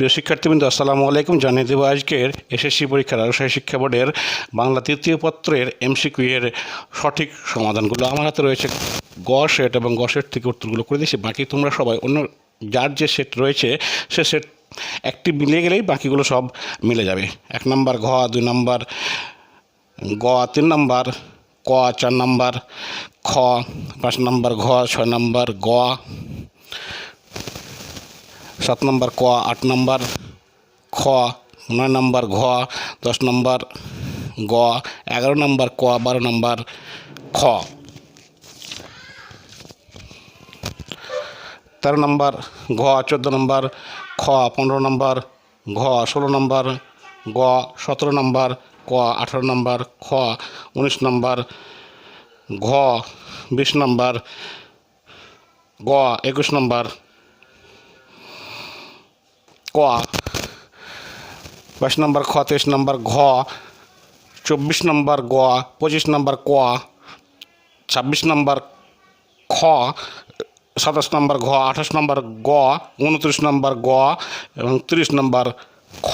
প্রিয় শিক্ষার্থীবৃন্দ, আসসালামু আলাইকুম। জানিয়ে দেব আজকের এসএসসি পরীক্ষার রাজশাহী শিক্ষা বোর্ডের বাংলা তৃতীয় পত্রের এমসিকিউ এর সঠিক সমাধানগুলো। আমার হাতে রয়েছে গ সেট এবং গ সেট থেকে উত্তরগুলো করে দিয়েছি। বাকি তোমরা সবাই অন্য যার যে সেট রয়েছে সে সেট একটি মিলে গেলেই বাকিগুলো সব মিলে যাবে। 1 নম্বর ঘ, 2 নম্বর গ, 3 নম্বর ক, 4 নম্বর খ, 5 নম্বর ঘ, 6 নম্বর গ, 7 নম্বর ক, 8 নম্বর খ, 9 নম্বর ঘ, 10 নম্বর গ, 11 নম্বর ক, 12 নম্বর খ, 13 নম্বর ঘ, 14 নম্বর খ, 15 নম্বর ঘ, 16 নম্বর গ, 17 নম্বর ক, 18 নম্বর খ, 19 নম্বর ঘ, 20 নম্বর গ, 21 নম্বর ক, 22 নম্বর খ, 23 নম্বর ঘ, 24 নম্বর গ, 25 নম্বর ক, 26 নম্বর খ, 27 নম্বর ঘ, 28 নম্বর গ, 29 নম্বর গ এবং 30 নম্বর খ।